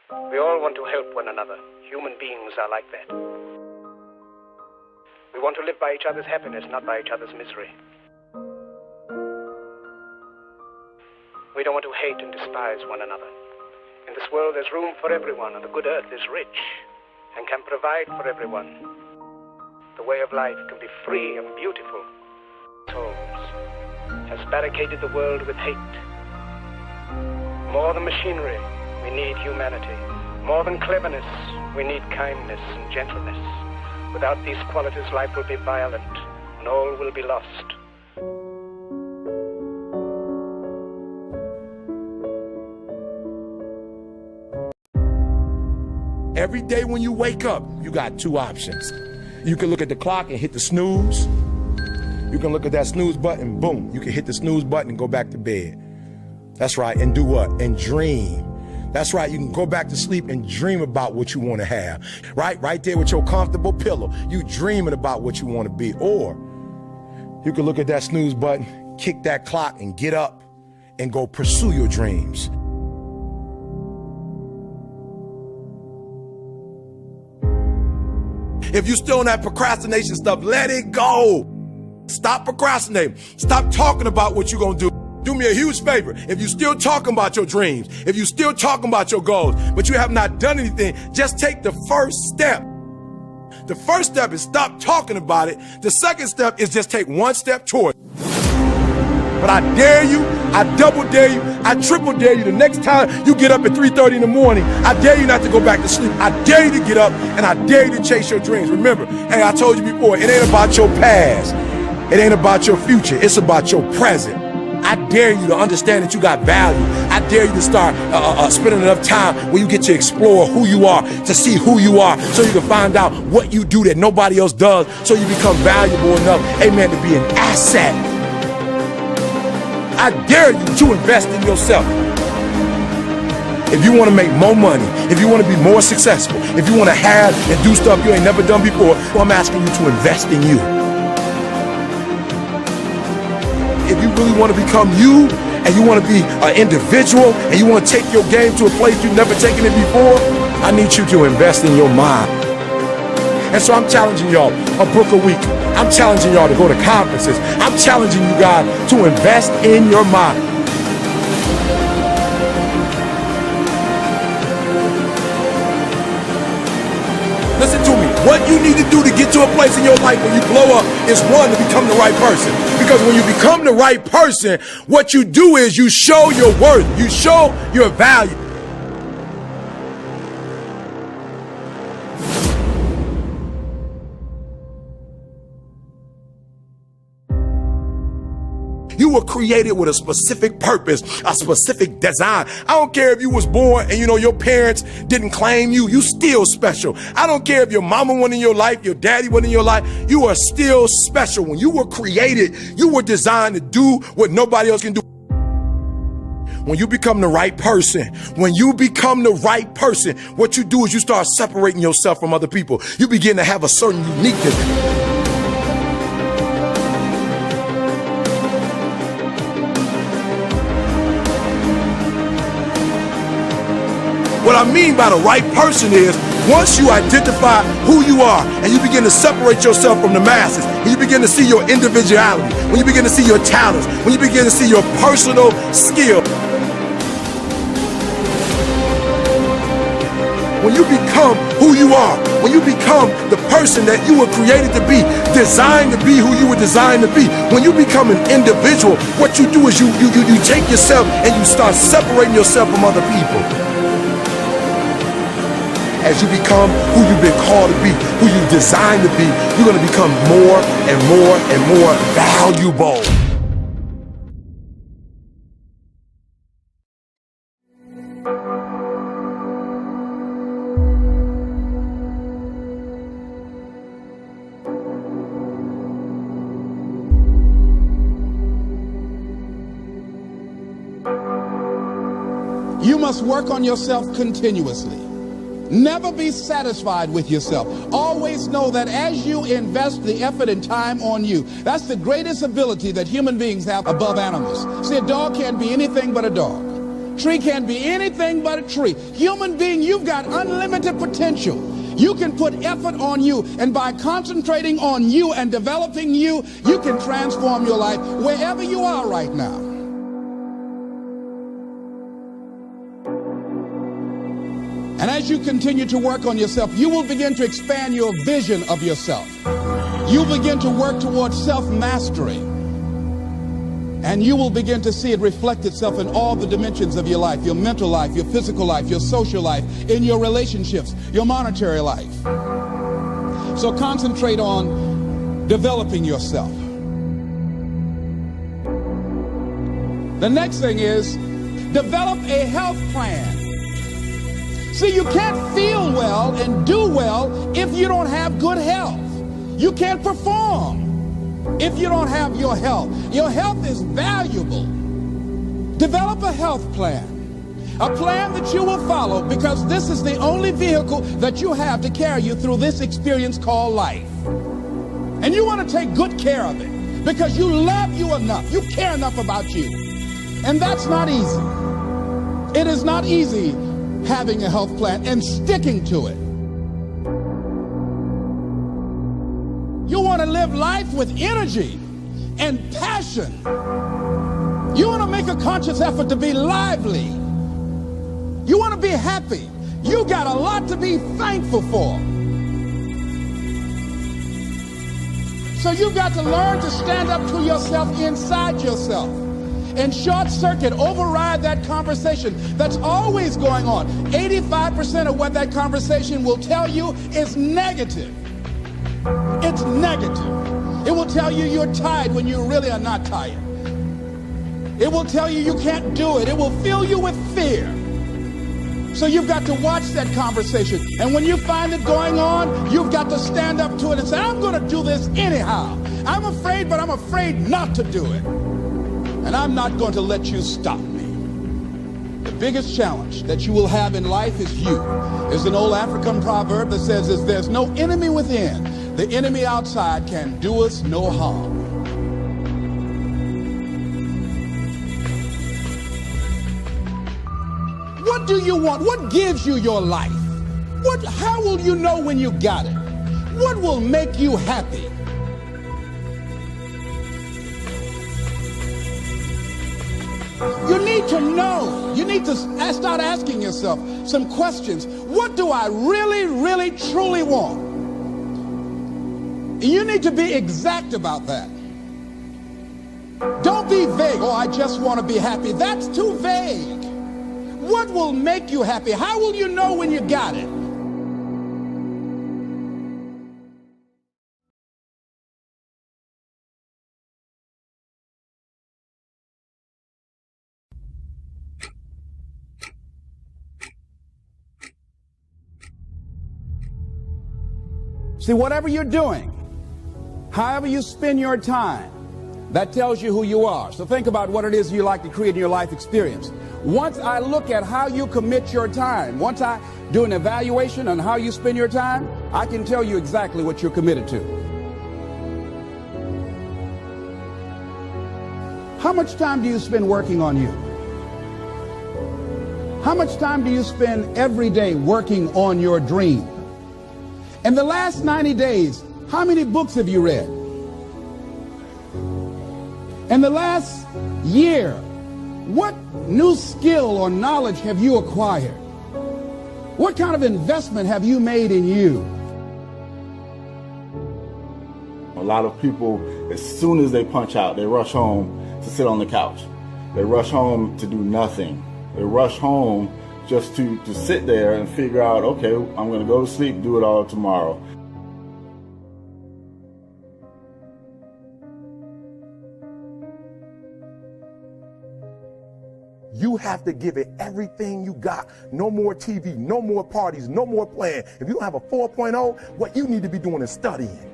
We all want to help one another. Human beings are like that. We want to live by each other's happiness, not by each other's misery. We don't want to hate and despise one another. In this world there's room for everyone, and the good earth is rich and can provide for everyone. The way of life can be free and beautiful. Souls has barricaded the world with hate. More than machinery, we need humanity. More than cleverness, we need kindness and gentleness. Without these qualities, life will be violent and all will be lost. Every day when you wake up, you got two options. You can look at the clock and hit the snooze. You can look at that snooze button, boom, you can hit the snooze button and go back to bed. That's right, and do what? And dream. That's right, you can go back to sleep and dream about what you want to have. Right there with your comfortable pillow, you dreaming about what you want to be. Or you can look at that snooze button, kick that clock and get up and go pursue your dreams. If you're still on that procrastination stuff, let it go. Stop procrastinating. Stop talking about what you're going to do. Do me a huge favor. If you're still talking about your dreams, if you're still talking about your goals, but you have not done anything, just take the first step. The first step is stop talking about it. The second step is just take one step toward it. But I dare you, I double dare you, I triple dare you. The next time you get up at 3:30 in the morning, I dare you not to go back to sleep. I dare you to get up and I dare you to chase your dreams. Remember, hey, I told you before, it ain't about your past. It ain't about your future. It's about your present. I dare you to understand that you got value. I dare you to start spending enough time where you get to explore who you are, to see who you are, so you can find out what you do that nobody else does, so you become valuable enough, amen, to be an asset. I dare you to invest in yourself. If you want to make more money, if you want to be more successful, if you want to have and do stuff you ain't never done before, well, I'm asking you to invest in you. If you really want to become you, and you want to be an individual, and you want to take your game to a place you've never taken it before, I need you to invest in your mind. And so I'm challenging y'all a book a week. I'm challenging y'all to go to conferences. I'm challenging you guys to invest in your mind. Listen to me. What you need to do to get to a place in your life when you blow up is, one, to become the right person. Because when you become the right person, what you do is you show your worth. You show your value. You were created with a specific purpose, a specific design. I don't care if you was born and your parents didn't claim you, you still special. I don't care if your mama wasn't in your life, your daddy wasn't in your life, you are still special. When you were created, you were designed to do what nobody else can do. When you become the right person, what you do is you start separating yourself from other people. You begin to have a certain uniqueness. What I mean by the right person is, once you identify who you are and you begin to separate yourself from the masses, and you begin to see your individuality, when you begin to see your talents, when you begin to see your personal skill, when you become who you are, when you become the person that you were created to be, designed to be who you were designed to be, when you become an individual, what you do is you take yourself and you start separating yourself from other people. As you become who you've been called to be, who you're designed to be, you're going to become more and more and more valuable. You must work on yourself continuously. Never be satisfied with yourself. Always know that as you invest the effort and time on you, that's the greatest ability that human beings have above animals. See, a dog can't be anything but a dog. tree can't be anything but a tree. Human being, you've got unlimited potential. You can put effort on you, and by concentrating on you and developing you, you can transform your life wherever you are right now. And as you continue to work on yourself, you will begin to expand your vision of yourself. You begin to work towards self-mastery. And you will begin to see it reflect itself in all the dimensions of your life, your mental life, your physical life, your social life, in your relationships, your monetary life. So concentrate on developing yourself. The next thing is develop a health plan. See, you can't feel well and do well if you don't have good health. You can't perform if you don't have your health. Your health is valuable. Develop a health plan, a plan that you will follow, because this is the only vehicle that you have to carry you through this experience called life. And you want to take good care of it because you love you enough. You care enough about you. And that's not easy. It is not easy having a health plan and sticking to it. You want to live life with energy and passion. You want to make a conscious effort to be lively. You want to be happy. You got a lot to be thankful for. So you've got to learn to stand up to yourself inside yourself and short circuit, override that conversation that's always going on. 85% of what that conversation will tell you is negative. It's negative. It will tell you you're tired when you really are not tired. It will tell you you can't do it. It will fill you with fear. So you've got to watch that conversation. And when you find it going on, you've got to stand up to it and say, I'm going to do this anyhow. I'm afraid, but I'm afraid not to do it. And I'm not going to let you stop me. The biggest challenge that you will have in life is you. There's an old African proverb that says, there's no enemy within. The enemy outside can do us no harm. What do you want? What gives you your life? How will you know when you got it? What will make you happy? You need to know. You need to start asking yourself some questions. What do I really, really, truly want? You need to be exact about that. Don't be vague. Oh, I just want to be happy. That's too vague. What will make you happy? How will you know when you got it? See, whatever you're doing, however you spend your time, that tells you who you are. So think about what it is you like to create in your life experience. Once I look at how you commit your time, once I do an evaluation on how you spend your time, I can tell you exactly what you're committed to. How much time do you spend working on you? How much time do you spend every day working on your dream? In the last 90 days, how many books have you read? In the last year, what new skill or knowledge have you acquired? What kind of investment have you made in you? A lot of people, as soon as they punch out, they rush home to sit on the couch. They rush home to do nothing. They rush home just to sit there and figure out, okay, I'm going to go to sleep, do it all tomorrow. You have to give it everything you got. No more TV, no more parties, no more playing. If you don't have a 4.0, what you need to be doing is studying.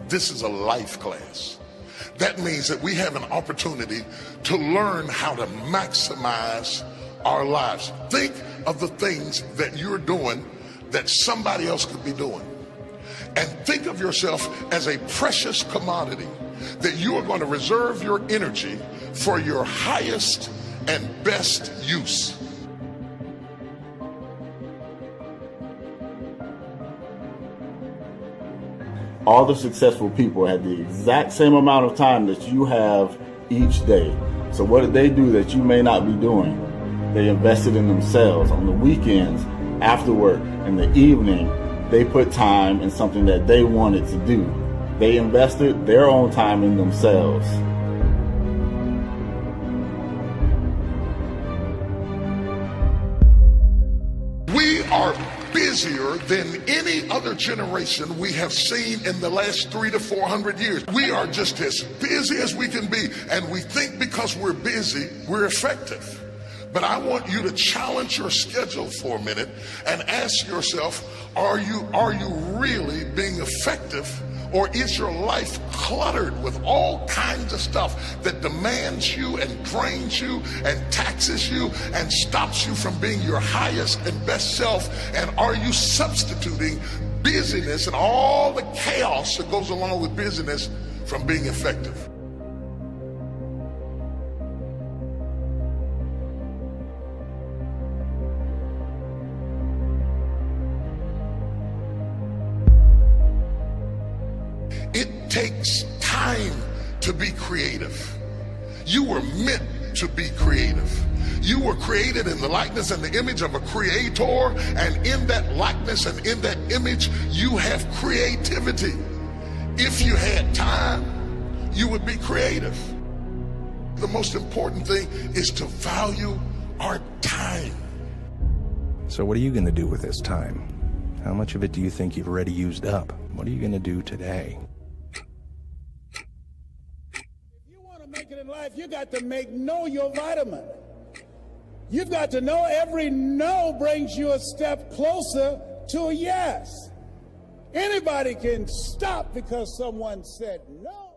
This is a life class. That means that we have an opportunity to learn how to maximize our lives. Think of the things that you're doing that somebody else could be doing. And think of yourself as a precious commodity that you are going to reserve your energy for your highest and best use. All the successful people had the exact same amount of time that you have each day. So what did they do that you may not be doing? They invested in themselves. On the weekends, after work, in the evening, they put time in something that they wanted to do. They invested their own time in themselves. We are busier than any other generation we have seen in the last 300 to 400 years. We are just as busy as we can be, and we think because we're busy, we're effective. But I want you to challenge your schedule for a minute and ask yourself, are you really being effective? Or is your life cluttered with all kinds of stuff that demands you and drains you and taxes you and stops you from being your highest and best self? And are you substituting busyness and all the chaos that goes along with busyness from being effective? It takes time to be creative. You were meant to be creative. You were created in the likeness and the image of a creator, and in that likeness and in that image, you have creativity. If you had time, you would be creative. The most important thing is to value our time. So what are you going to do with this time? How much of it do you think you've already used up? What are you going to do today? Make it in life, you got to know your vitamin. You've got to know every no brings you a step closer to a yes. Anybody can stop because someone said no.